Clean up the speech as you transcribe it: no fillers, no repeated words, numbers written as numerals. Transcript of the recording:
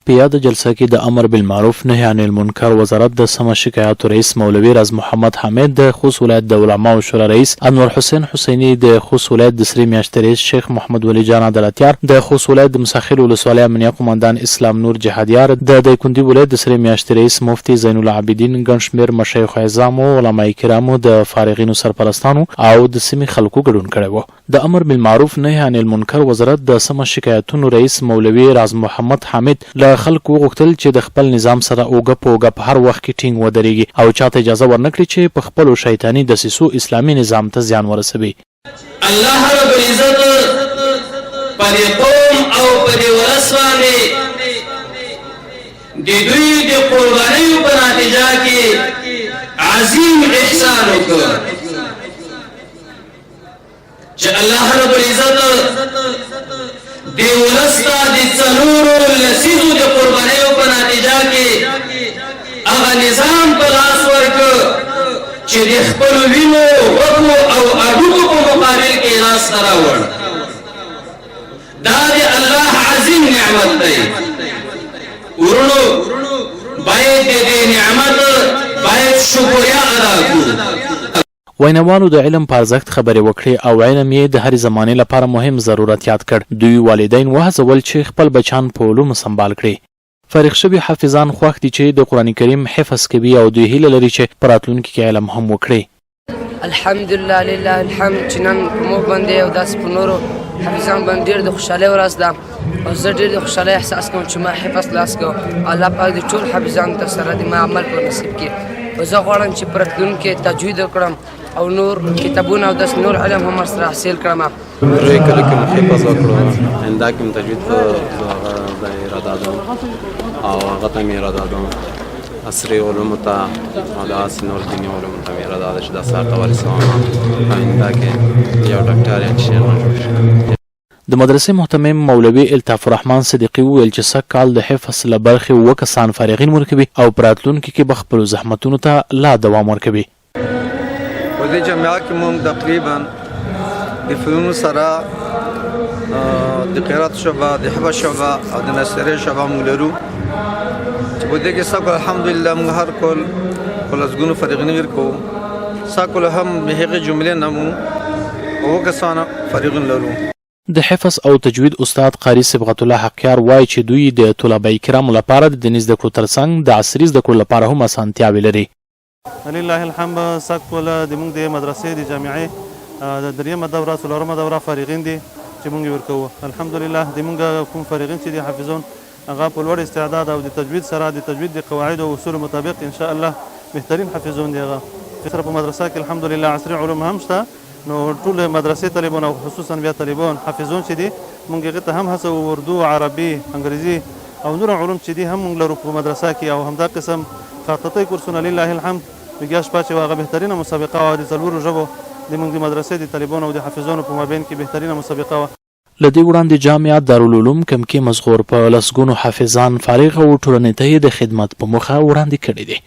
په یاده جلسه کې د امر بالمعروف نهي عن المنکر وزارت د سمه شکایاتو رئیس مولوي راز محمد حامد، د خوست ولایت د علماو شورا رئیس انور حسین حسیني، د خوست ولایت د سری میاشتې رئیس شیخ محمد ولی جان عدالتیار، د خوست ولایت د مساخیل ولسوالۍ امنیه قومندان اسلام نور جهادیار، د دایکنډي ولایت د سری میاشتې رئیس مفتی زین العابدین، ګڼ شمېر مشایخ اعظامو، علماء کرامو، د فارغینو سرپرستانو او د سیمې خلکو ګډون کړی و. د امر بالمعروف نهي عن المنکر وزارت د سمه شکایتونو رئیس مولوي راز محمد حامد له خلکو وغوښتل چې د خپل نظام سره اوږه په اوږه په هر وخت کې ټینګ ودرېږي او چاته اجازه ورنکړي چې په خپلو شیطاني دسیسو اسلامي نظام ته زیان ورسوي. الله رب العزت په دې قوم او په دې ولس باندې د دوی د قربانیو په نتیجه کې عظیم احسان وکړ چې الله رب العزت د ولس ته د څلورو لسیزو د قربانیو په نتیجه کې هغه نظام په لاس ورکړ چې د خپلو وینو، غوښو او هډوکو په مقابل کې لاسته راوړ. دا د الله عظیم نعمت دی. ورونو باید د دې نعمت باید شکریا ادا کړو. وینوالو د علم په ارزښت خبرې وکړې او علم یې د هرې زمانې لپاره مهم ضرورت یاد کړ. دوی والدین وهڅول چې خپل بچان په علومو سمبال کړي. فارغ شوي حافظان خوښ دي چې د قرآن کریم حفظ کوي او دوی هیله لري چې په راتلونکي کې علم هم وکړي. الحمدلله لله الحمد چې نن په موږ باندې او داسې په نورو حافظان باندې ډېر د خوشحالۍ ورځ ده او زه ډېر د خوشحالۍ احساس کوم چې ما حفظ لاس کړ. الله پاک د ټول حافظانو ته سره د ما عمل په نصیب کړي. زه غواړم چې په راتلونکي کې تجوید وکړم او نور کتابونه او داسې نور علم هم ورسره حاصل کړم. روی کله کې مو حفظ وکړو، اندا کې مو تجوید د اراده ده او هغه ته مې اراده ده عصري علومو ته او داسې نور دیني علومو ته مې اراده ده چې دا سر ته ورسوم او اندا کې یو ډاکټر یا انجینر جوړ شم. د مدرسې محتمم مولوي الطاف الرحمن صدیقي وویل چې سږ کال د حفظ له برخې 7 کسان فارغین ورکوي او په راتلونکي کې به خپلو زحمتونو ته لا دوام ورکوي. په دې جامعه کې موږ تقریبا د فنونو سره د قرات شعبه، د حفظ شعبه او د نثري شعبه موږ لرو چې په دې کې سږ الحمدلله موږ هر کال لسګونو فارغین ورکوو. سږ کال هم د هغې جملې نه موږ 7 کسانه فارغین لرو. د حفظ او تجوید استاد قاری صبغت الله حقیار وایي چې دوی د طلبه کرامو لپاره د دیني زده کړو ترڅنګ د عصري زده کړو لپاره هم اسانتیاوې لري. لله الحمد سږ کال زموږ د مدرسې د جامعې د دریمه دوره څلورمه دوره فارغین دي چې موږ ورکوو. الحمدلله زموږ کوم فارغین چې دي حافظون هغه په لوړ استعداد او د تجوید سره د تجوید د قواعد او اصول مطابق ان شاء الله بهترین حافظون دي. هغه سره په مدرسه کې الحمدلله عصري علوم هم شته، نو ټول مدرسې طالبان او خصوصا بیا طالبان حافظون چې دي موږ هغې ته هم هڅه اردو، عربي، انګریزي او نور علوم چې دي هم موږ لرو په مدرسه کې او همدا قسم خطاطۍ کورسونه لله الحمد بګیا شپه چې هغه بهترینه مسابقه وه د څلورو ژبو د موږ د مدرسې د طالبانو او د حافظانو په مابین کې بهترینه مسابقه وه. له دې وړاندې جامعه دارالعلوم کمکي مزغور په لسګونو حافظان فارغ او ټولنې ته یې د خدمت په موخه وړاندې کړي دي.